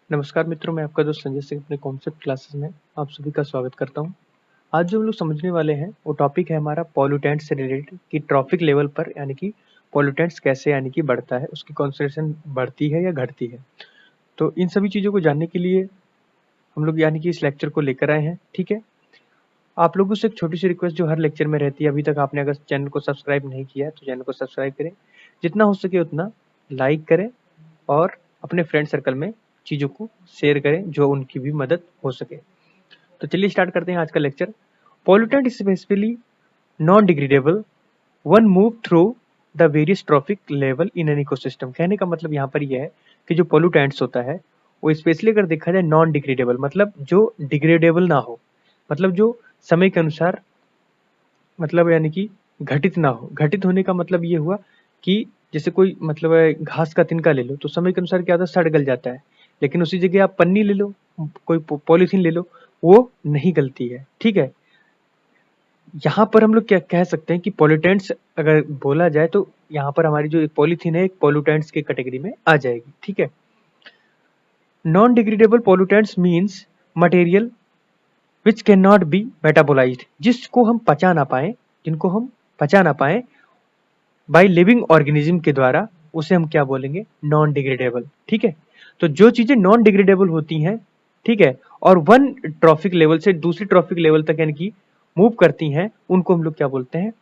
नमस्कार मित्रों, मैं आपका दोस्त संजय सिंह अपने कॉन्सेप्ट क्लासेस में आप सभी का स्वागत करता हूं। आज जो हम लोग समझने वाले हैं वो टॉपिक है हमारा पॉल्यूटेंट से रिलेटेड कि ट्रॉफिक लेवल पर यानी कि पॉल्यूटेंट्स कैसे यानी कि बढ़ता है, उसकी कॉन्सेंट्रेशन बढ़ती है या घटती है। तो इन सभी चीज़ों को जानने के लिए हम लोग यानी कि इस लेक्चर को लेकर आए हैं। ठीक है, आप लोगों से एक छोटी सी रिक्वेस्ट जो हर लेक्चर में रहती है, अभी तक आपने अगर चैनल को सब्सक्राइब नहीं किया है तो चैनल को सब्सक्राइब करें, जितना हो सके उतना लाइक करें और अपने फ्रेंड सर्कल में चीज़ों को शेयर करें जो उनकी भी मदद हो सके। तो चलिए स्टार्ट करते हैं आज का lecture. Pollutant is basically non degradable one move through the various trophic level in an ecosystem. कहने का मतलब यहाँ पर यह है कि जो पॉल्यूटेंट्स होता है वो स्पेशली अगर देखा जाए नॉन डिग्रेडेबल, मतलब जो डिग्रेडेबल ना हो, मतलब जो समय के अनुसार मतलब यानी कि घटित ना हो। घटित होने का मतलब ये हुआ कि जैसे कोई मतलब घास का तिनका ले लो तो समय के अनुसार क्या होता है, सड़ गल जाता है। लेकिन उसी जगह आप पन्नी ले लो, कोई पॉलीथीन ले लो, वो नहीं गलती है। ठीक है, यहाँ पर हम लोग क्या कह सकते हैं कि पॉल्यूटेंट्स अगर बोला जाए तो यहाँ पर हमारी जो पॉलीथीन है एक पॉल्यूटेंट्स की कैटेगरी में आ जाएगी। ठीक है, non degradable pollutants means material which can not be metabolised, जिसको हम पचा ना पाए, जिनको हम पचा ना पाए बाई लिविंग ऑर्गेनिज्म के द्वारा, उसे हम क्या बोलेंगे, नॉन डिग्रेडेबल। ठीक है, तो जो चीजें नॉन डिग्रेडेबल होती हैं, ठीक है, और वन ट्रॉफिक लेवल से दूसरी ट्रॉफिक लेवल तक यानी कि मूव करती हैं, उनको हम लोग क्या बोलते हैं,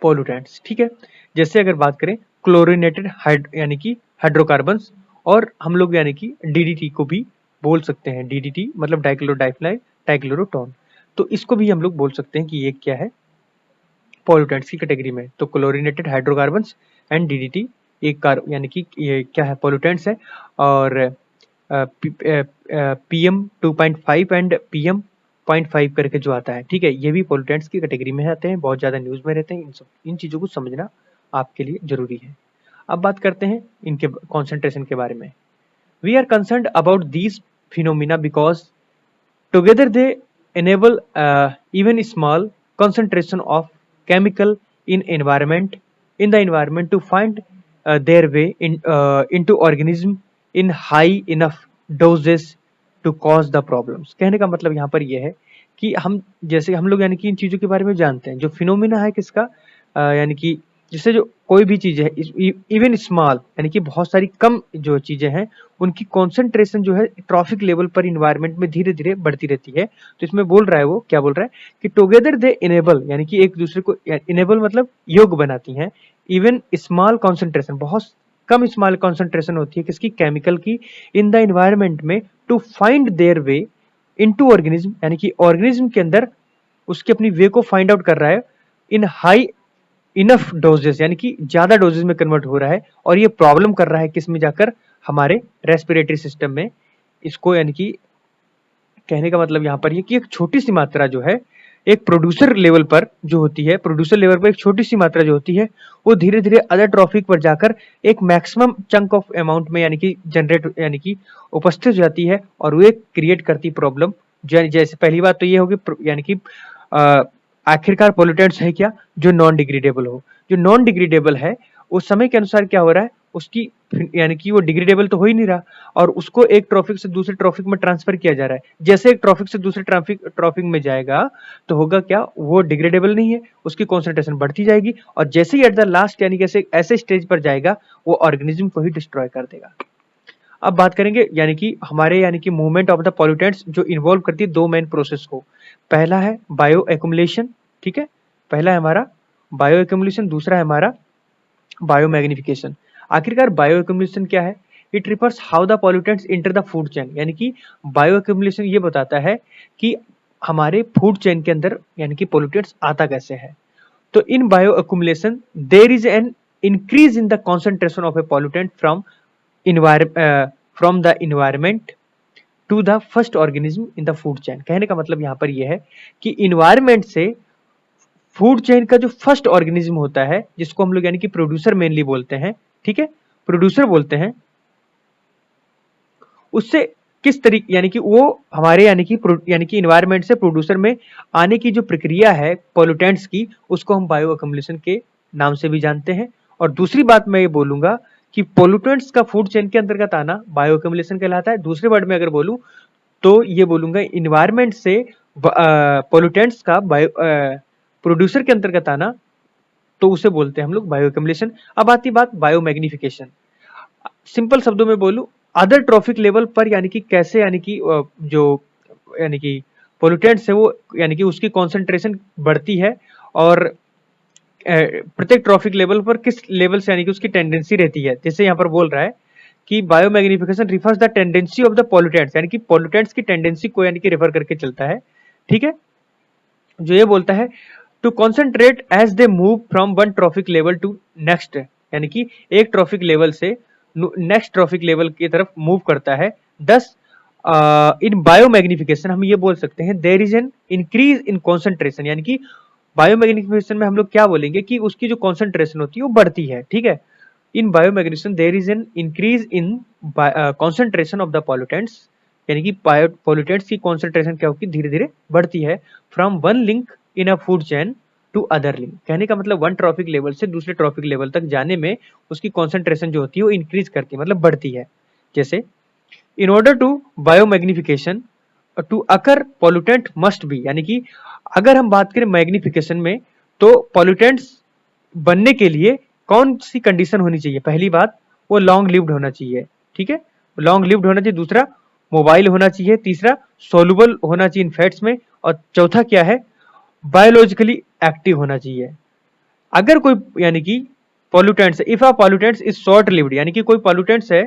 पॉल्यूटेंट्स। ठीक है, जैसे अगर बात करें क्लोरीनेटेड यानी कि हाइड्रोकार्बन्स, और हम लोग यानी कि डीडीटी को भी बोल सकते हैं। डीडीटी मतलब डाइक्लोरोडाइफिनाइल डाइक्लोरोटोन, तो इसको भी हम लोग बोल सकते हैं कि ये क्या है, पॉल्यूटेंट्स की कैटेगरी में। तो क्लोरीनेटेड हाइड्रोकार्बन्स एंड डीडीटी एक कार यानी कि ये क्या है, पॉल्यूटेंट्स है। और पीएम 2.5 एंड पीएम 0.5 करके जो आता है, ठीक है, ये भी पॉल्यूटेंट्स की कैटेगरी में आते हैं, बहुत ज्यादा न्यूज में रहते हैं। इन चीजों को समझना आपके लिए जरूरी है। अब बात करते हैं इनके कॉन्सेंट्रेशन के बारे में। We are concerned about these phenomena because together they enable even small concentration of chemical in the environment to find their way into organism in high enough doses to cause the problems। कहने का मतलब यहाँ पर यह है कि हम जैसे हम लोग यानी कि इन चीजों के बारे में जानते हैं, जो फिनोमिना है किसका, यानी कि जिससे जो कोई भी चीज है इवन स्मॉल यानी कि बहुत सारी कम जो चीजें हैं उनकी कॉन्सेंट्रेशन जो है ट्रॉफिक लेवल पर इन्वायरमेंट में धीरे धीरे बढ़ती रहती है। तो इसमें बोल रहा है, वो क्या बोल रहा है कि टुगेदर दे इनेबल यानी कि एक दूसरे को इनेबल मतलब योग्य बनाती हैं, इवन स्मॉल कॉन्सेंट्रेशन बहुत कम स्मॉल कॉन्सेंट्रेशन होती है किसकी, केमिकल की, इन द इन्वायरमेंट में, to find their way into organism यानी कि ऑर्गेनिज्म के अंदर उसकी अपनी वे को फाइंड आउट कर रहा है इन हाई इनफ डोजेस यानी कि ज्यादा डोजेस में कन्वर्ट हो रहा है। और ये प्रॉब्लम कर रहा है किस में जाकर, हमारे रेस्पिरेटरी सिस्टम में। इसको यानी कि कहने का मतलब यहाँ पर ये कि एक छोटी सी मात्रा जो है एक प्रोड्यूसर लेवल पर जो होती है, प्रोड्यूसर लेवल पर एक छोटी सी मात्रा जो होती है वो धीरे धीरे अदर ट्रॉफिक पर जाकर एक मैक्सिमम चंक ऑफ अमाउंट में यानी कि जनरेट यानी कि उपस्थित हो जाती है, और वो एक क्रिएट करती प्रॉब्लम। जैसे पहली बात तो ये होगी यानी कि आखिरकार पॉल्यूटेंट्स है क्या, जो नॉन डिग्रेडेबल हो। जो नॉन डिग्रेडेबल है उस समय के अनुसार क्या हो रहा है, उसकी यानी कि वो डिग्रेडेबल तो हो ही नहीं रहा, और उसको एक ट्रॉफिक से दूसरे ट्रॉफिक में ट्रांसफर किया जा रहा है। जैसे एक ट्रॉफिक से दूसरे ट्रॉफिक में जाएगा तो होगा क्या, वो डिग्रेडेबल नहीं है, उसकी कॉन्सेंट्रेशन बढ़ती जाएगी, और जैसे ही एट द लास्ट यानी कि ऐसे स्टेज पर जाएगा वो ऑर्गेनिज्म को ही डिस्ट्रॉय कर देगा। अब बात करेंगे यानी कि हमारे यानी कि मूवमेंट ऑफ द पॉल्यूटेंट्स जो इन्वॉल्व करती है दो मेन प्रोसेस को। पहला है बायो एक्युमुलेशन, ठीक है, पहला है हमारा बायो एक्युमुलेशन, दूसरा है हमारा बायो मैग्निफिकेशन। आखिरकार बायो एक्युमुलेशन क्या है, it refers how the pollutants enter the food chain, यानी कि बायो एक्युमुलेशन ये बताता है कि हमारे फूड चेन के अंदर यानी कि पॉल्यूटेंट्स आता कैसे है। तो in bioaccumulation there is an increase in the concentration of a pollutant from the environment to the first organism in the food chain. कहने का मतलब यहाँ पर यह है कि इन्वायरमेंट से फूड चेन का जो फर्स्ट ऑर्गेनिज्म होता है, जिसको हम लोग यानी कि प्रोड्यूसर मेनली बोलते हैं, ठीक है, प्रोड्यूसर बोलते हैं, उससे किस तरीके यानी कि वो हमारे यानी कि इन्वायरमेंट से प्रोड्यूसर में आने की जो प्रक्रिया है पॉल्यूटेंट्स की, उसको हम बायो एक्युमुलेशन के नाम से भी जानते हैं। और दूसरी बात मैं ये बोलूंगा कि पोल्यूटेंट्स का फूड चेन के अंतर्गत आना बायो एक्यूमुलेशन कहलाता है। दूसरे वर्ड में अगर बोलूं तो ये बोलूंगा इन्वायरमेंट से पोल्यूटेंट्स का बायो प्रोड्यूसर के अंतर्गत आना, तो उसे बोलते हैं हम लोग बायो एक्यूमुलेशन। अब आती बात बायो मैग्निफिकेशन। सिंपल शब्दों में बोलूं, अदर ट्रॉफिक लेवल पर यानी कि कैसे, यानी कि जो यानी कि पोल्यूटेंट्स है वो यानी कि उसकी कॉन्सेंट्रेशन बढ़ती है, और प्रत्येक ट्रॉफिक लेवल पर किस लेवल से यानी कि उसकी टेंडेंसी रहती है। जैसे यहाँ पर बोल रहा है कि bio magnification refers the tendency of the pollutants, यानी कि पोल्यूटेंट्स की टेंडेंसी को यानी कि रेफर करके चलता है। ठीक है, जो ये बोलता है to concentrate as they move from one trophic level to next, यानी कि एक ट्रॉफिक लेवल से नेक्स्ट ट्रॉफिक लेवल की तरफ मूव करता है। दस इन बायो मैग्निफिकेशन हम ये बोल सकते हैं there is an increase in concentration, यानी कि बायो मैग्निफिकेशन में हम लोग क्या बोलेंगे कि उसकी जो कॉन्सेंट्रेशन होती है वो बढ़ती है। ठीक है, in biomagnification there is an increase in concentration of the pollutants, यानी कि पॉल्यूटेंट्स की कॉन्सेंट्रेशन क्या होगी, धीरे धीरे बढ़ती है। From one link in a food chain to other link, कहने का मतलब वन ट्रॉफिक लेवल से दूसरे ट्रॉफिक लेवल तक जाने में उसकी कॉन्सेंट्रेशन जो होती है वो इंक्रीज करती है, मतलब बढ़ती है। जैसे in order to biomagnification to occur pollutant must be, यानी कि अगर हम बात करें मैग्निफिकेशन में तो पॉल्यूटेंट्स बनने के लिए कौन सी कंडीशन होनी चाहिए। पहली बात, वो लॉन्ग लिव्ड होना चाहिए। ठीक है, लॉन्ग लिव्ड होना चाहिए। दूसरा, मोबाइल होना चाहिए। तीसरा, सोलुबल होना चाहिए इन फैट्स में। और चौथा क्या है, बायोलॉजिकली एक्टिव होना चाहिए। अगर कोई यानी कि pollutants, if a pollutants is short lived, यानी कि कोई पॉल्यूटेंट्स है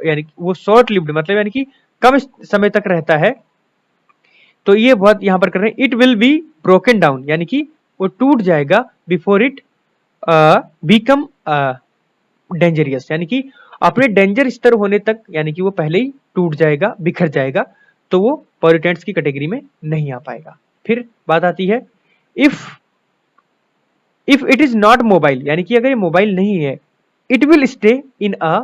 यानी कि वो शॉर्ट लिव्ड मतलब यानी कि कम समय तक रहता है, तो ये बहुत यहां पर कर रहे हैं, it will be broken down, यानी कि वो टूट जाएगा बिफोर इट बिकम डेंजरियस, यानी कि अपने डेंजर स्तर होने तक यानी कि वो पहले ही टूट जाएगा, बिखर जाएगा, तो वो पॉल्यूटेंट्स की कैटेगरी में नहीं आ पाएगा। फिर बात आती है if it is not mobile, यानी कि अगर ये मोबाइल नहीं है, it will stay in a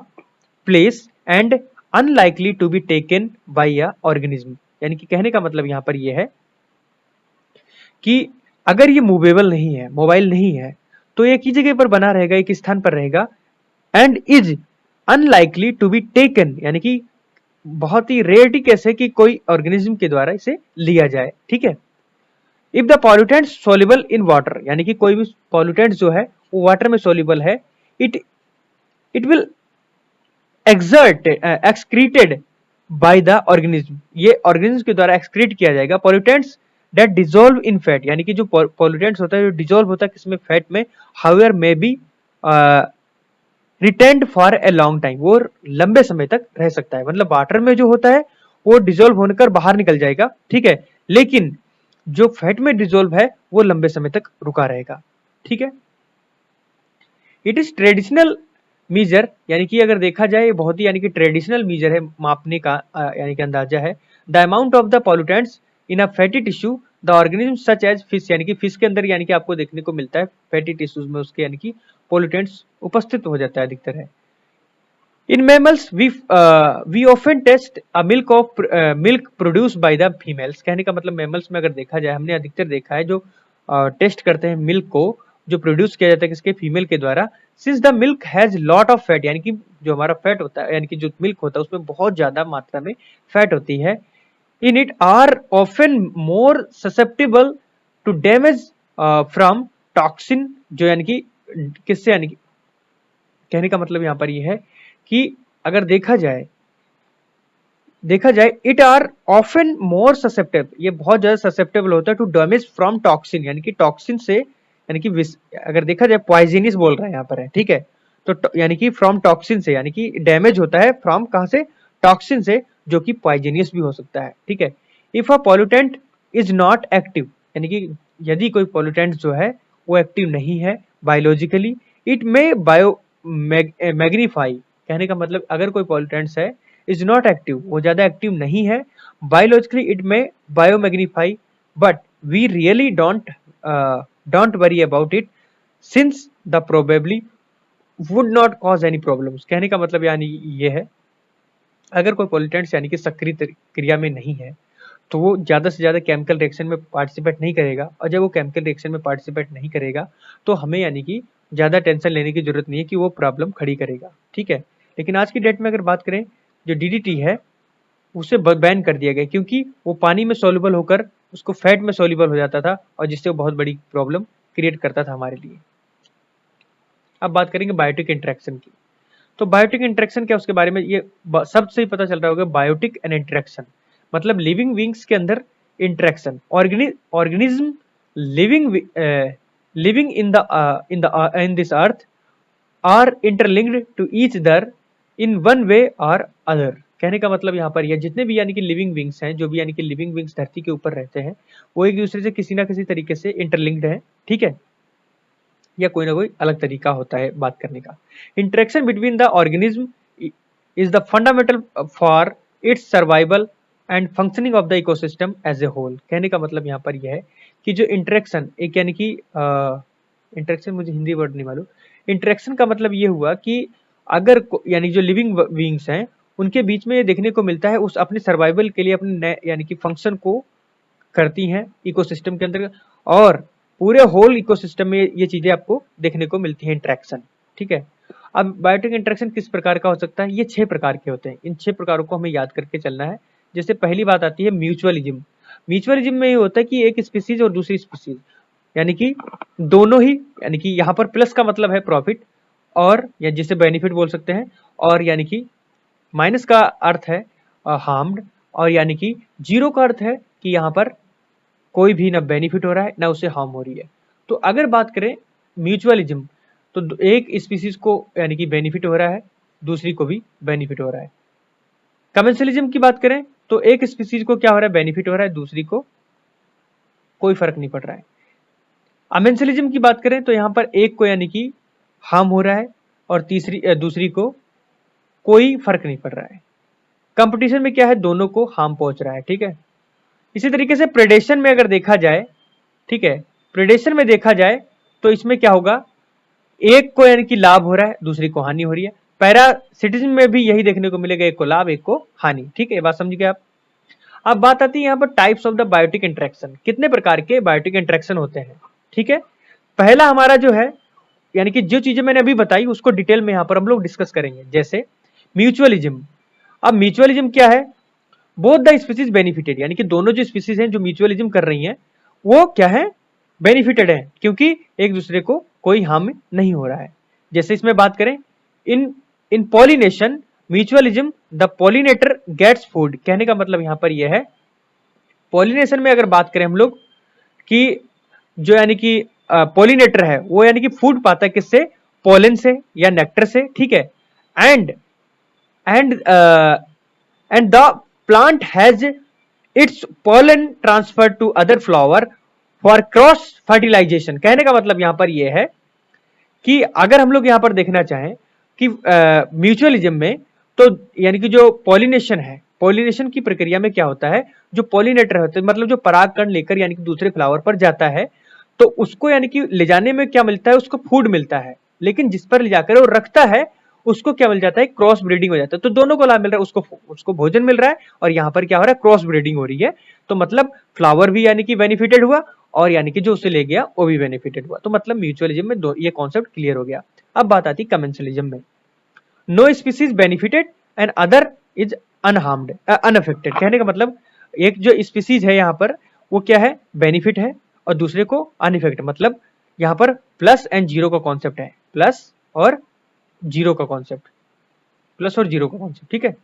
place and unlikely to be taken by a organism, यानी कि कहने का मतलब यहां पर यह है कि अगर ये मूवेबल नहीं है, मोबाइल नहीं है, तो एक ही जगह पर बना रहेगा, एक स्थान पर रहेगा, and is unlikely to be taken, यानी कि बहुत ही रेयर केस है कि कोई ऑर्गेनिज्म के द्वारा इसे लिया जाए। ठीक है, if the pollutant soluble in water, यानी कि कोई भी पॉल्यूटेंट जो है वो वाटर में सोल्यूबल है, it it will exert excreted by the organism, ये ऑर्गेनिज्म के द्वारा एक्सक्रीट किया जाएगा। Pollutants that dissolve in fat, यानी कि जो पॉल्यूटेंट्स होता है जो डिसॉल्व होता है किसमें, फैट में, however may be retained for a long time, वो लंबे समय तक रह सकता है। मतलब वाटर में जो होता है वो डिसॉल्व होकर बाहर निकल जाएगा, ठीक है, लेकिन जो फैट में डिसॉल्व है वो लंबे समय तक रुका रहेगा। ठीक है, इट इज ट्रेडिशनल मीजर, यानी कि अगर देखा जाए बहुत ही यानी कि ट्रेडिशनल मीजर है, मापने का यानी कि अंदाजा है। The amount of the pollutants in a fatty tissue the organism such as fish, यानी कि फिश के अंदर यानी कि आपको देखने को मिलता है फैटी टिश्यूज में उसके यानी कि पॉल्यूटेंट्स उपस्थित हो जाता है अधिकतर है। In mammals we often test a milk of milk produce by the females, कहने का मतलब मैमल्स में अगर देखा जाए हमने अधिकतर देखा है जो टेस्ट करते हैं मिल्क को, जो प्रोड्यूस किया जाता है किसके, फीमेल के द्वारा। Since the milk has lot of fat, यानी कि जो हमारा फैट होता है यानी कि जो मिल्क होता है उसमें बहुत ज्यादा मात्रा में फैट होती है। In it are often more susceptible to damage from toxin, जो यानी कि किससे, यानी कि कहने का मतलब यहाँ पर यह है कि अगर देखा जाए it are often more susceptible, ये बहुत ज्यादा ससेप्टेबल होता है टू डैमेज फ्रॉम टॉक्सिन, यानी कि टॉक्सिन से, यानी कि अगर देखा जाए पॉइजनियस बोल रहा है यहाँ पर है। ठीक है, तो यानी कि फ्रॉम टॉक्सिन से, यानी कि डैमेज होता है फ्रॉम कहां से, टॉक्सिन से, जो कि पॉइजनियस भी हो सकता है। ठीक है, if a pollutant is not active, यानी कि यदि कोई पॉल्यूटेंट जो है वो एक्टिव नहीं है बायोलॉजिकली, इट में बायो मैग्नीफाई, कहने का मतलब अगर कोई पॉल्यूटेंट्स है इज नॉट एक्टिव, वो ज्यादा एक्टिव नहीं है बायोलॉजिकली, इट में biomagnify, but we really don't worry about it since the probably would not cause any problems, कहने का मतलब यानी ये है अगर कोई पॉल्यूटेंट्स यानी कि सक्रिय क्रिया में नहीं है तो वो ज्यादा से ज्यादा केमिकल रिएक्शन में पार्टिसिपेट नहीं करेगा, और जब वो केमिकल रिएक्शन में पार्टिसिपेट नहीं करेगा तो हमें यानी कि ज़्यादा टेंशन लेने की जरूरत नहीं है कि वो प्रॉब्लम खड़ी करेगा, ठीक है। लेकिन आज की डेट में अगर बात करें, जो डीडीटी है उसे बैन कर दिया गया, क्योंकि वो पानी में सॉल्युबल होकर उसको फैट में सॉल्युबल हो जाता था और जिससे वो बहुत बड़ी प्रॉब्लम क्रिएट करता था हमारे लिए। अब बात करेंगे बायोटिक इंटरेक्शन की। तो बायोटिक इंटरेक्शन क्या, उसके बारे में ये सबसे ही पता चल रहा होगा। बायोटिक एंड इंटरेक्शन मतलब लिविंग बींग्स के अंदर interaction, organism living in this earth are interlinked to each other in one way और अदर। कहने का मतलब यहाँ पर यह जितने भी यानी कि लिविंग बींग्स हैं, जो भी यानी कि लिविंग बींग्स धरती के ऊपर रहते हैं, वो एक दूसरे से किसी ना किसी तरीके से इंटरलिंक्ड है, ठीक है, या कोई ना कोई अलग तरीका होता है बात करने का। Interaction between the organism is the fundamental for its survival and functioning of the ecosystem as a whole. कहने का मतलब यहाँ पर यह है कि जो इंटरेक्शन, एक यानी कि इंटरेक्शन, मुझे हिंदी वर्ड नहीं मालूम। इंटरेक्शन का मतलब ये हुआ कि अगर यानी जो लिविंग बीइंग्स हैं उनके बीच में ये देखने को मिलता है, उस अपने सर्वाइवल के लिए अपने यानी कि फंक्शन को करती हैं इकोसिस्टम के अंदर, और पूरे होल इकोसिस्टम में ये चीजें आपको देखने को मिलती हैं, इंटरेक्शन, ठीक है। अब बायोटिक इंटरेक्शन किस प्रकार का हो सकता है, ये 6 प्रकार के होते हैं। इन 6 प्रकारों को हमें याद करके चलना है। जैसे पहली बात आती है म्यूचुअलिज्म। म्यूचुअलिज्म में ये होता है कि एक स्पीसीज और दूसरी स्पीसीज यानी कि दोनों ही, यानी कि यहाँ पर प्लस का मतलब है प्रॉफिट, और या जिसे बेनिफिट बोल सकते हैं, और यानी कि माइनस का अर्थ है हार्म्ड, और यानी कि जीरो का अर्थ है कि यहाँ पर कोई भी ना बेनिफिट हो रहा है ना उसे हार्म हो रही है। तो अगर बात करें म्यूचुअलिज्म, तो एक स्पीसीज को यानी कि बेनिफिट हो रहा है, दूसरी को भी बेनिफिट हो रहा है। कमेंसलिज्म की बात करें तो एक स्पीसीज को क्या हो रहा है, बेनिफिट हो रहा है, दूसरी को कोई फर्क नहीं पड़ रहा है। अमेंसलिज्म की बात करें तो यहाँ पर एक को यानी कि हार्म हो रहा है और दूसरी को कोई फर्क नहीं पड़ रहा है। कंपटीशन में क्या है, दोनों को हार्म पहुंच रहा है, ठीक है। इसी तरीके से प्रेडेशन में अगर देखा जाए, ठीक है, प्रेडेशन में देखा जाए तो इसमें क्या होगा, एक को यानी कि लाभ हो रहा है, दूसरी को हानि हो रही है। पैरासिटिज्म में भी यही देखने को मिलेगा, एक को लाभ एक को हानि, ठीक है, ये बात समझ गए आप। अब बात आती है यहाँ पर types of the biotic interaction, कितने प्रकार के बायोटिक इंटरेक्शन होते हैं, ठीक है। पहला हमारा जो है, यानी कि जो चीजें मैंने अभी बताई उसको डिटेल में यहाँ पर हम लोग डिस्कस करेंगे, जैसे म्यूचुअलिज्म। अब म्यूचुअलिज्म क्या है, बोथ द स्पीसीज बेनिफिटेड, यानी कि दोनों जो स्पीसीज हैं जो म्यूचुअलिज्म कर रही हैं वो क्या है, बेनिफिटेड है, क्योंकि एक दूसरे को कोई हार्म नहीं हो रहा है। जैसे इसमें बात करें, in in pollination mutualism the pollinator gets food. कहने का मतलब यहां पर यह है, पॉलिनेशन में अगर बात करें हम लोग कि जो यानी कि पॉलिनेटर है वो यानी कि फूड पाता है किससे, पोलन से या नेक्टर से, ठीक है। And and and the plant has its pollen transfer to other flower for cross fertilisation. कहने का मतलब यहां पर यह है कि अगर हम लोग यहां पर देखना चाहें कि म्यूचुअलिज्म में, तो यानी कि जो पॉलिनेशन है, पॉलिनेशन की प्रक्रिया में क्या होता है, जो पॉलिनेटर होता है मतलब जो परागकण लेकर यानी कि दूसरे फ्लावर पर जाता है, तो उसको यानी कि ले जाने में क्या मिलता है, उसको फूड मिलता है। लेकिन जिस पर ले जाकर वो रखता है उसको क्या मिल जाता है, क्रॉस ब्रीडिंग हो जाता है। तो दोनों को लाभ मिल रहा है, उसको भोजन मिल रहा है और यहाँ पर क्या हो रहा है, क्रॉस ब्रीडिंग हो रही है। तो मतलब फ्लावर भी यानी कि बेनिफिटेड हुआ और यानी कि जो उसे ले गया वो भी बेनिफिटेड हुआ। तो मतलब म्यूचुअलिज्म में ये कॉन्सेप्ट क्लियर हो गया। अब बात आती है कमेंसलिज्म में, no species benefited and other is unharmed unaffected. कहने का मतलब एक जो स्पीसीज है यहाँ पर वो क्या है, बेनिफिट है और दूसरे को अनइफेक्ट, मतलब यहाँ पर प्लस एंड जीरो का कॉन्सेप्ट है, प्लस और जीरो का कॉन्सेप्ट, प्लस और जीरो का कॉन्सेप्ट, ठीक है।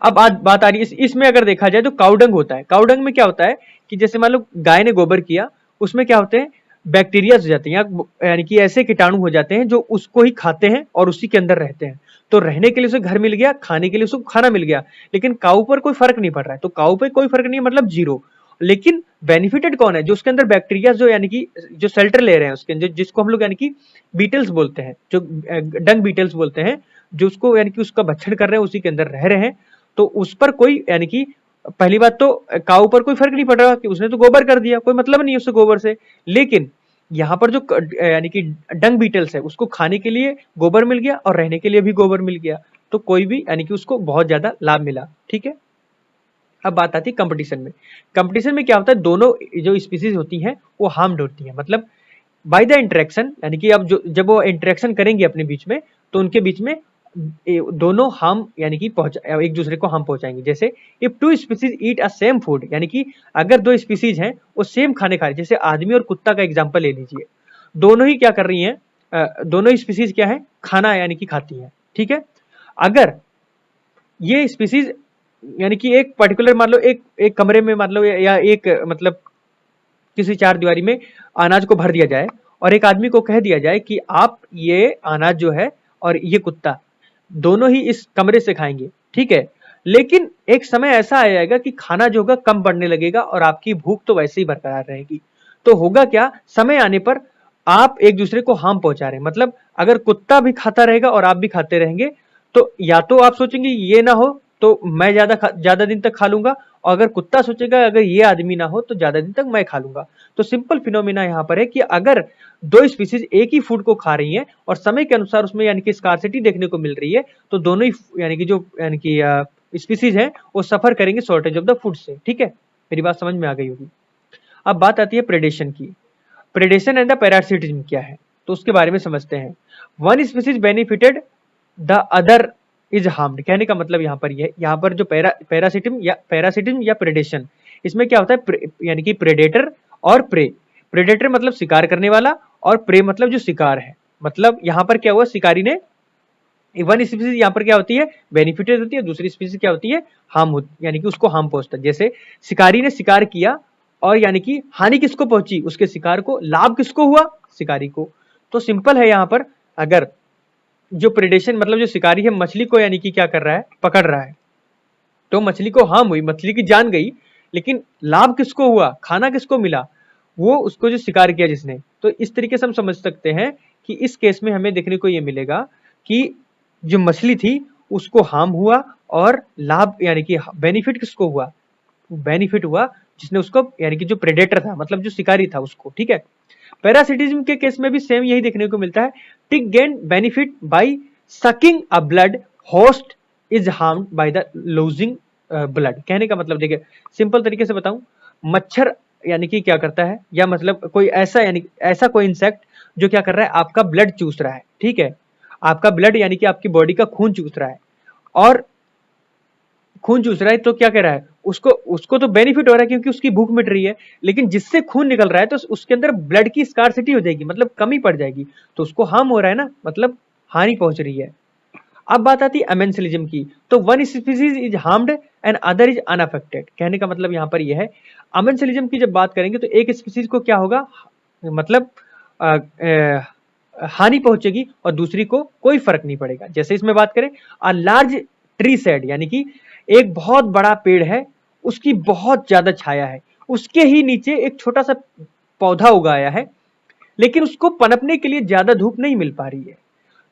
अब आज बात आ रही है इसमें अगर देखा जाए तो काउडंग होता है। काउडंग में क्या होता है कि जैसे मान लो गाय ने गोबर किया, उसमें क्या होते हैं, बैक्टीरिया हो जाते हैं, यानी कि ऐसे कीटाणु हो जाते हैं जो उसको ही खाते हैं और उसी के अंदर रहते हैं। तो रहने के लिए उसे घर मिल गया, खाने के लिए उसको खाना मिल गया, लेकिन काऊ पर कोई फर्क नहीं पड़ रहा है। तो काऊ पे कोई फर्क नहीं है, मतलब जीरो। लेकिन बेनिफिटेड कौन है, जो उसके अंदर बैक्टीरिया जो यानी कि जो शेल्टर ले रहे हैं उसके अंदर, जिसको हम लोग यानी कि बीटल्स बोलते हैं, जो डंग बीटल्स बोलते हैं, जो उसको यानी कि उसका भक्षण कर रहे हैं, उसी के अंदर रह रहे हैं। तो उस पर कोई यानी कि पहली बात तो काऊ पर कोई फर्क नहीं पड़ रहा कि उसने तो गोबर कर दिया, कोई मतलब नहीं उससे गोबर से। लेकिन यहाँ पर जो यानी कि डंग बीटल्स है उसको खाने के लिए गोबर मिल गया और रहने के लिए भी गोबर मिल गया, तो कोई भी यानी कि उसको बहुत ज्यादा लाभ मिला, ठीक है। अब बात आती है कंपटीशन में। कंपटीशन में क्या होता है, दोनों जो स्पीसीज होती हैं वो हार्म्ड होती हैं, मतलब बाय द इंटरेक्शन, यानी कि अब जो जब वो इंटरेक्शन करेंगे अपने बीच में, तो उनके बीच में दोनों हार्म यानी कि एक दूसरे को हार्म पहुंचाएंगे। जैसे if two species eat a same food, यानी कि अगर दो स्पीसीज हैं वो सेम खाने खा रहे हैं, जैसे आदमी और कुत्ता का एग्जांपल ले लीजिए, दोनों ही क्या कर रही हैं, दोनों ही स्पीसीज क्या है, खाना यानी कि खाती हैं, ठीक है। अगर ये स्पीसीज यानी कि एक पर्टिकुलर मान लो एक एक कमरे में मान लो या एक मतलब किसी चार दीवारी में अनाज को भर दिया जाए और एक आदमी को कह दिया जाए कि आप ये अनाज जो है और ये कुत्ता दोनों ही इस कमरे से खाएंगे, ठीक है। लेकिन एक समय ऐसा आ जाएगा कि खाना जो होगा कम पड़ने लगेगा और आपकी भूख तो वैसे ही बरकरार रहेगी। तो होगा क्या, समय आने पर आप एक दूसरे को हार्म पहुंचा रहे हैं। मतलब अगर कुत्ता भी खाता रहेगा और आप भी खाते रहेंगे, तो या तो आप सोचेंगे ये ना हो तो मैं ज्यादा दिन तक खा लूंगा, और अगर कुत्ता सोचेगा अगर ये आदमी ना हो तो ज्यादा दिन तक मैं खा लूंगा। तो सिंपल फिनोमिना यहाँ पर है कि अगर दो स्पीसीज एक ही फूड को खा रही हैं और समय के अनुसार उसमें यानी कि स्कार्सिटी देखने को मिल रही है, तो दोनों ही यानी कि जो यानी कि स्पीसीज हैं वो सफर करेंगे शॉर्टेज ऑफ द फूड से, ठीक है। मेरी बात समझ में आ गई होगी। अब बात आती है प्रेडेशन की। प्रेडेशन एंड द पैरासिटिज्म क्या है, तो उसके बारे में समझते हैं। One species benefited the other is harmed, कहने का मतलब यहाँ पर ये, यहाँ पर जो पैरासिटिज्म या प्रेडेशन, इसमें क्या होता है, यानी कि प्रेडेटर और प्रे। प्रेडेटर मतलब शिकार करने वाला और प्रे मतलब जो शिकार है। मतलब यहाँ पर क्या हुआ, शिकारी ने वन स्पीसीज यहाँ पर क्या होती है, बेनिफिटेड होती है, दूसरी स्पीसीज क्या होती है, हार्म, यानी कि उसको हार्म पहुंचता है। जैसे शिकारी ने शिकार किया और यानी कि हानि किसको पहुंची, उसके शिकार को, लाभ किसको हुआ, शिकारी को। तो सिंपल है यहाँ पर, अगर जो प्रेडेशन मतलब जो शिकारी है मछली को यानी कि क्या कर रहा है, पकड़ रहा है, तो मछली को हार्म हुई, मछली की जान गई, लेकिन लाभ किसको हुआ, खाना किसको मिला, वो उसको जो शिकार किया जिसने। तो इस तरीके से हम समझ सकते हैं कि इस केस में हमें देखने को ये मिलेगा कि जो मछली थी उसको हार्म हुआ और लाभ यानी कि बेनिफिट किसको हुआ, बेनिफिट हुआ जिसने उसको यानी कि जो प्रेडेटर था मतलब जो शिकारी था उसको, ठीक है। पैरासिटिज्म के केस में भी सेम यही देखने को मिलता है। Tick gain benefit by sucking a blood, host is harmed by the losing blood. कहने का मतलब देखिए सिंपल तरीके से बताऊं, मच्छर यानी कि क्या करता है, या मतलब कोई ऐसा यानी ऐसा कोई इंसेक्ट जो क्या कर रहा है, आपका ब्लड चूस रहा है, ठीक है। आपका ब्लड यानी कि आपकी बॉडी का खून चूस रहा है, और खून चूस रहा है तो क्या कह रहा है, उसको उसको तो बेनिफिट हो रहा है क्योंकि उसकी भूख मिट रही है। लेकिन जिससे खून निकल रहा है तो उसके अंदर ब्लड की स्कार्सिटी हो जाएगी, मतलब कमी पड़ जाएगी, तो उसको हार्म हो रहा है ना, मतलब हानि पहुंच रही है। अब बात आती है अमेंसिलिज्म की। तो one species is harmed and other is unaffected. कहने का मतलब यहाँ पर यह है, अमेंसिलिज्म की जब बात करेंगे तो एक स्पीसीज को क्या होगा, मतलब हानि पहुंचेगी और दूसरी को कोई फर्क नहीं पड़ेगा। जैसे इसमें बात करें, अ लार्ज ट्री शेड, यानी कि एक बहुत बड़ा पेड़ है, उसकी बहुत ज्यादा छाया है, उसके ही नीचे एक छोटा सा पौधा उगाया है, लेकिन उसको पनपने के लिए ज्यादा धूप नहीं मिल पा रही है।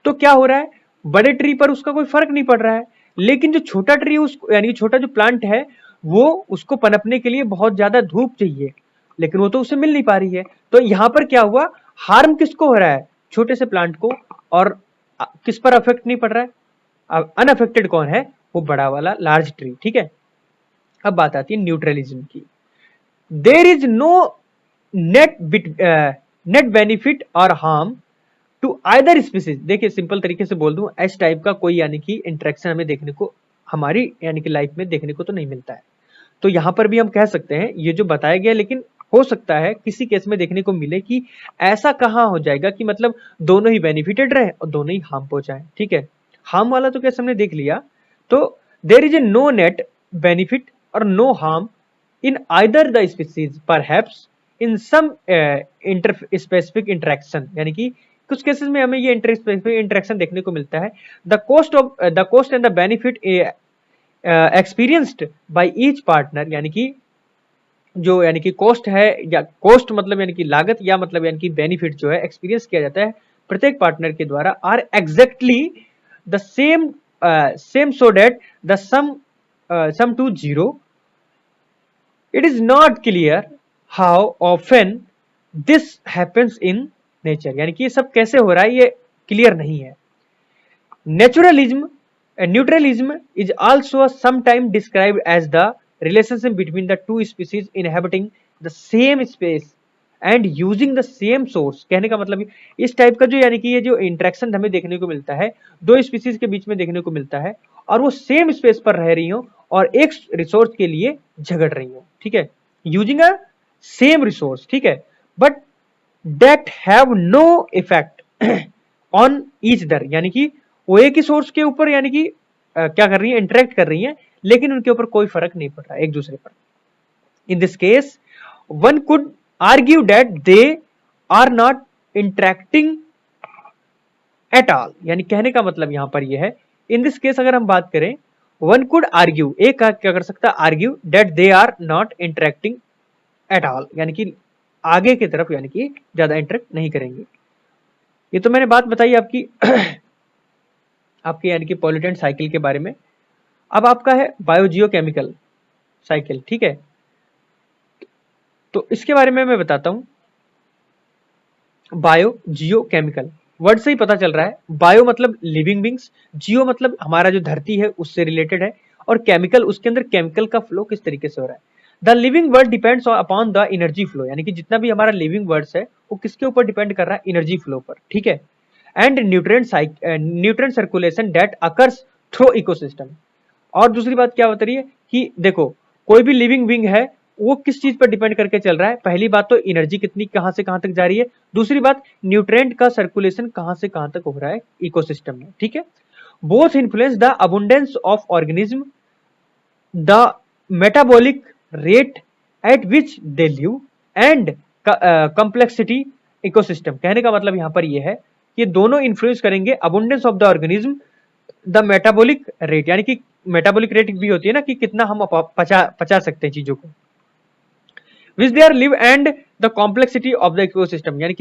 तो क्या हो रहा है, बड़े ट्री पर उसका कोई फर्क नहीं पड़ रहा है, लेकिन जो छोटा ट्री उसको यानी छोटा जो प्लांट है वो उसको पनपने के लिए बहुत ज्यादा धूप चाहिए, लेकिन वो तो उसे मिल नहीं पा रही है। तो यहां पर क्या हुआ, हार्म किसको हो रहा है, छोटे से प्लांट को, और किस पर अफेक्ट नहीं पड़ रहा है, अनअफेक्टेड कौन है, वो बड़ा वाला लार्ज ट्री, ठीक है। अब बात आती है न्यूट्रलिज्म की। There is no net net benefit और हार्म टू आइदर स्पीसीज। देखिए सिंपल तरीके से बोल दूं, एस टाइप का कोई यानी कि इंटरेक्शन हमें देखने को हमारी यानी कि लाइफ में देखने को तो नहीं मिलता है। तो यहां पर भी हम कह सकते हैं ये जो बताया गया, लेकिन हो सकता है किसी केस में देखने को मिले कि ऐसा कहां हो जाएगा कि मतलब दोनों ही बेनिफिटेड रहे और दोनों ही हार्म पहुंचाए, ठीक है। हार्म वाला तो कैसे हमने देख लिया। तो there is a no net benefit और no harm in either the species, perhaps in some specific interaction, यानी कि कुछ केसेस में हमें ये इंटरस्पेसिफिक इंटरेक्शन देखने को मिलता है। The cost and the benefit experienced by each partner, यानी कि जो यानी कि कॉस्ट है, या कॉस्ट मतलब यानी कि लागत, या मतलब यानी कि बेनिफिट जो है एक्सपीरियंस किया जाता है प्रत्येक पार्टनर के द्वारा, are exactly the same so that the sum to zero. It is not clear how often this happens in nature, यानी कि ये सब कैसे हो रहा है ये क्लियर नहीं है। Naturalism neutralism is also sometimes described as the relationship between the two species inhabiting the same space and using the same source, कहने का मतलब इस टाइप का जो यानी कि ये जो इंटरेक्शन हमें देखने को मिलता है दो स्पीसीज के बीच में देखने को मिलता है, और वो सेम स्पेस पर रह रही हो और एक रिसोर्स के लिए झगड़ रही हो, ठीक है, यूजिंग अ सेम रिसोर्स, ठीक है, but that have no effect on each other, यानी कि वो एक ही सोर्स के ऊपर यानी कि क्या कर रही है, इंटरेक्ट कर रही है, लेकिन उनके ऊपर कोई फर्क नहीं पड़ रहा है एक दूसरे पर। In this case, one could argue that they are not interacting at all, यानी कहने का मतलब यहां पर यह है, इन दिस केस अगर हम बात करें, वन कुड आर्ग्यू, एक क्या कर सकता है, argue that they are not interacting at all, यानी कि आगे की तरफ यानी कि ज्यादा इंटरेक्ट नहीं करेंगे। ये तो मैंने बात बताई आपकी आपके यानी कि पॉल्यूटेंट साइकिल के बारे में। अब आपका है बायोजियोकेमिकल साइकिल, ठीक है, तो इसके बारे में मैं बताता हूं। बायो जियो केमिकल वर्ड से ही पता चल रहा है, बायो मतलब लिविंग बींग्स, जियो मतलब हमारा जो धरती है उससे रिलेटेड है, और केमिकल उसके अंदर केमिकल का फ्लो किस तरीके से हो रहा है। The living world depends upon the energy flow, यानी कि जितना भी हमारा लिविंग वर्ड्स है वो किसके ऊपर डिपेंड कर रहा है, एनर्जी फ्लो पर, ठीक है, and nutrient circulation that occurs through ecosystem. और दूसरी बात क्या बता रही है कि देखो कोई भी लिविंग बींग है वो किस चीज पर डिपेंड करके चल रहा है, पहली बात तो एनर्जी कितनी कहां से कहां तक जा रही है, दूसरी बात न्यूट्रिएंट का सर्कुलेशन कहां से कहां तक हो रहा है इकोसिस्टम में, ठीक है। Both influence the abundance of organism, the metabolic rate at which they live, and complexity ecosystem, कहने का मतलब यहां पर यह है कि दोनों इन्फ्लुएंस करेंगे abundance of the organism, the metabolic rate, यानी कि मेटाबॉलिक रेट भी होती है ना कि कितना हम पचा सकते हैं चीजों को, which they are live, and the complexity of the ecosystem, यानी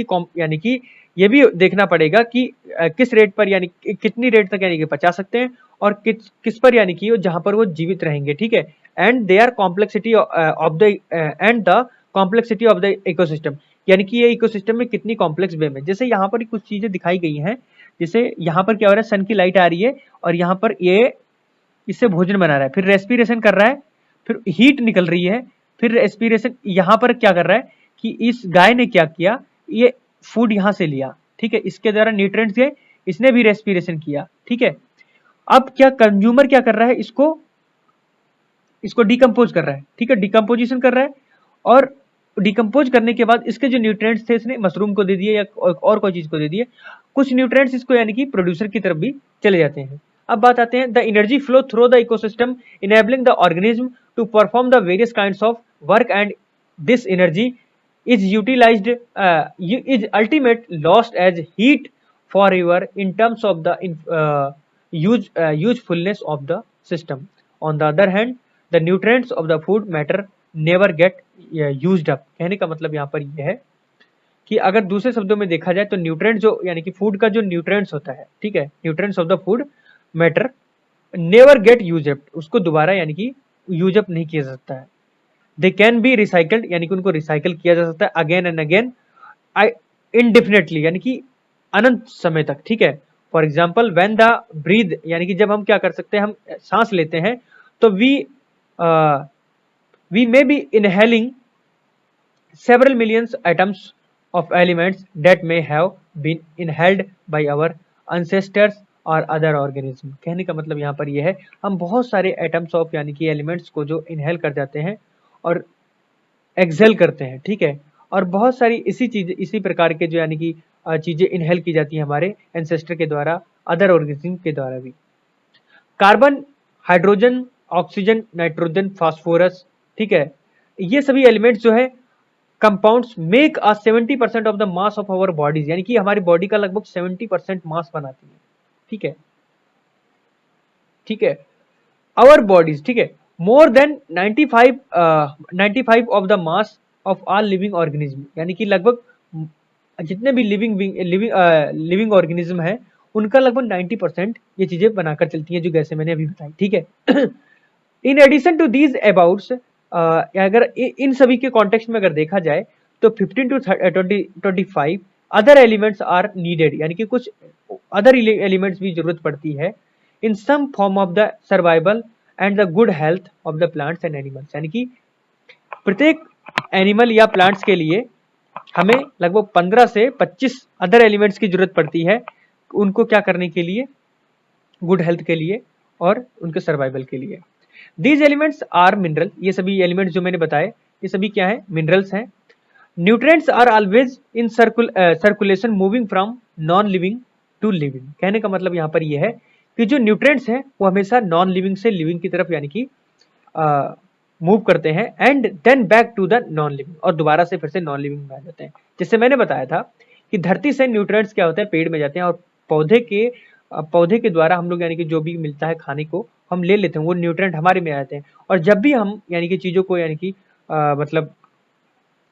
कि ये भी देखना पड़ेगा कि किस रेट पर यानी कितनी रेट तक यानी कि पचा सकते हैं, और किस पर यानी कि जहां पर वो जीवित रहेंगे, ठीक है, and they are complexity of the and the complexity of the ecosystem, यानी कि ये इकोसिस्टम में कितनी कॉम्प्लेक्स वे में, जैसे यहाँ पर कुछ चीजें दिखाई गई हैं, जैसे यहाँ पर क्या हो रहा है, सन की लाइट आ रही है और यहाँ पर ये इससे भोजन बना रहा है, फिर रेस्पिरेशन कर रहा है, फिर हीट निकल रही है, फिर रेस्पिरेशन यहाँ पर क्या कर रहा है कि इस गाय ने क्या किया, ये फूड यहाँ से लिया, ठीक है, इसके द्वारा न्यूट्रिएंट्स गए, इसने भी रेस्पिरेशन किया, ठीक है। अब क्या कंज्यूमर क्या कर रहा है, इसको डिकम्पोज कर रहा है, ठीक है, डिकम्पोजिशन कर रहा है, और डिकम्पोज करने के बाद इसके जो न्यूट्रिएंट्स थे इसने मशरूम को दे दिए या और कोई चीज को दे दिए, कुछ न्यूट्रिएंट्स इसको यानी कि प्रोड्यूसर की तरफ भी चले जाते हैं। अब बात आते हैं the energy flow through the ecosystem enabling the organism to perform the various kinds of work, and this energy is utilized is ultimate lost as heat forever in terms of the usefulness of the system. On the other hand, the nutrients of the food matter never get used up, कहने का मतलब यहाँ पर यह है कि अगर दूसरे शब्दों में देखा जाए तो न्यूट्रिएंट जो यानी कि फूड का जो न्यूट्रिएंट्स होता है, ठीक है, nutrients of the food matter never get use up, उसको दोबारा यानी कि यूज अप नहीं किया जा सकता है। दे कैन बी रिसाइकल्ड, यानी कि उनको रिसाइकल किया जा सकता है अगेन एंड अगेन इनडिफिनेटली, यानी कि अनंत समय तक, ठीक है। For example when the breathe, यानी कि जब हम क्या कर सकते हैं, हम सांस लेते हैं तो we may be inhaling several millions atoms of elements that may have been inhaled by our ancestors or other organism, कहने का मतलब यहाँ पर यह है हम बहुत सारे एटम्स ऑफ यानी कि एलिमेंट्स को जो इनहेल कर जाते हैं और एक्सेल करते हैं, ठीक है, और बहुत सारी इसी प्रकार के जो यानी कि चीजें इनहेल की जाती हैं हमारे एंसेस्टर के द्वारा, अदर ऑर्गेनिज्म के द्वारा भी। Carbon, hydrogen, oxygen, nitrogen, phosphorus, ठीक है, ये सभी एलिमेंट्स जो है compounds make a 70% of the mass of our bodies, यानी कि हमारी बॉडी का लगभग 70% मास बनाती है, ठीक है, ठीक है, आवर बॉडीज, ठीक है, more than 95 of the mass of all living organism, यानी कि लगभग जितने भी लिविंग ऑर्गेनिज्म है उनका लगभग 90% ये चीजें बनाकर चलती हैं जो जैसे मैंने अभी बताई, ठीक है। In addition to these abouts, अगर इन सभी के कॉन्टेक्स्ट में अगर देखा जाए तो 15 to 25 other elements are needed, यानी कि कुछ अदर एलिमेंट्स भी जरूरत पड़ती है in some form of the survival and the good health of the plants and animals, यानी कि प्रत्येक एनिमल या प्लांट्स के लिए हमें लगभग 15 से 25 अदर एलिमेंट्स की जरूरत पड़ती है उनको क्या करने के लिए, गुड हेल्थ के लिए और उनके सर्वाइवल के लिए। दीज एलिमेंट्स आर मिनरल, ये सभी एलिमेंट्स जो मैंने बताए ये सभी क्या है, मिनरल्स हैं। Nutrients are always in circulation moving from non living to living. कहने का मतलब यहाँ पर ये है कि जो न्यूट्रिएंट्स हैं वो हमेशा नॉन लिविंग से लिविंग की तरफ यानी कि मूव करते हैं and then back to the non living, और दोबारा से फिर से नॉन लिविंग में आ जाते हैं। जैसे मैंने बताया था कि धरती से न्यूट्रिएंट्स क्या होते हैं, पेड़ में जाते हैं और पौधे के द्वारा हम लोग यानी कि जो भी मिलता है खाने को हम ले लेते हैं, वो न्यूट्रिएंट हमारे में आते हैं। और जब भी हम यानी कि चीजों को यानी कि मतलब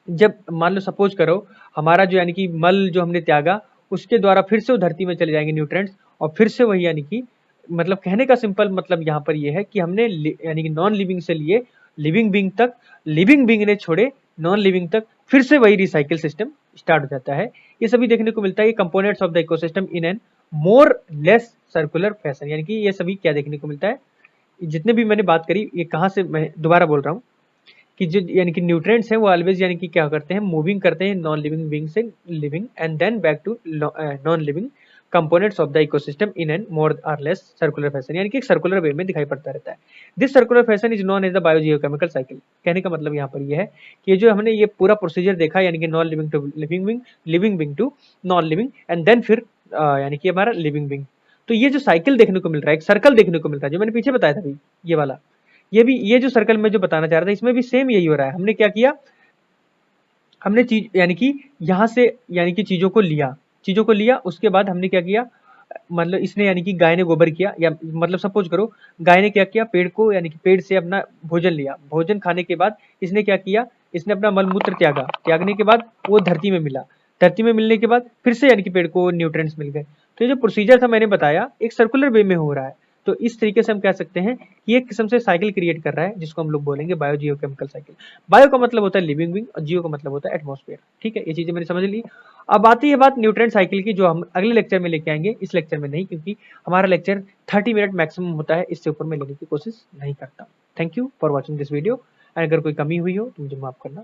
जब मान लो सपोज करो हमारा जो यानी कि मल जो हमने त्यागा उसके द्वारा फिर से वो धरती में चले जाएंगे न्यूट्रिएंट्स, और फिर से वही यानी कि मतलब कहने का सिंपल मतलब यहाँ पर ये है कि हमने यानी कि नॉन लिविंग से लिए लिविंग बीइंग तक, लिविंग बीइंग ने छोड़े नॉन लिविंग तक, फिर से वही रिसाइकिल सिस्टम स्टार्ट हो जाता है। ये सभी देखने को मिलता है, ये components of the ecosystem in an more less circular fashion, यानी कि ये सभी क्या देखने को मिलता है, जितने भी मैंने बात करी ये कहाँ से, मैं दोबारा बोल रहा हूँ कि जो यानी कि न्यूट्रिएंट्स हैं वो ऑलवेज यानी कि क्या करते हैं, मूविंग करते हैं नॉन लिविंग बीइंग से living and then back to non living components of the ecosystem in an more और लेस सर्कुलर फैशन, यानी कि एक सर्कुलर वे में दिखाई पड़ता रहता है। This circular fashion is known as the biogeochemical cycle. कहने का मतलब यहाँ पर यह है कि ये जो हमने ये पूरा प्रोसीजर देखा यानी कि non living to living being, living being to non living and then फिर यानी कि हमारा लिविंग बीइंग, तो ये जो साइकिल देखने को मिल रहा है, एक सर्कल देखने को मिल रहा है जो मैंने पीछे बताया था भाई, ये वाला, ये भी, ये जो सर्कल में जो बताना चाह रहा था इसमें भी सेम यही हो रहा है। हमने क्या किया, हमने चीज यानी कि यहाँ से यानी कि चीजों को लिया उसके बाद हमने क्या किया, मतलब इसने यानी कि गाय ने गोबर किया, या मतलब सपोज करो गाय ने क्या किया, पेड़ को यानी कि पेड़ से अपना भोजन लिया, भोजन खाने के बाद इसने क्या किया, इसने अपना मल मूत्र त्यागा, त्यागने के बाद वो धरती में मिला, धरती में मिलने के बाद फिर से यानी कि पेड़ को न्यूट्रिएंट्स मिल गए। तो ये जो प्रोसीजर था मैंने बताया एक सर्कुलर वे में हो रहा है। तो इस तरीके से हम कह सकते हैं कि एक किस्म से साइकिल क्रिएट कर रहा है जिसको हम लोग बोलेंगे बायोजियोकेमिकल साइकिल। बायो का मतलब होता है लिविंग बीइंग और जियो का मतलब होता है एटमॉस्फेयर। ठीक है, ये चीजें मैंने समझ ली। अब आती है बात न्यूट्रिएंट साइकिल की, जो हम अगले लेक्चर में लेके आएंगे, इस लेक्चर में नहीं, क्योंकि हमारा लेक्चर 30 मिनट मैक्सिमम होता है, इससे ऊपर मैं लेने की कोशिश नहीं करता। Thank you for watching this video, अगर कोई कमी हुई हो तो मुझे माफ करना।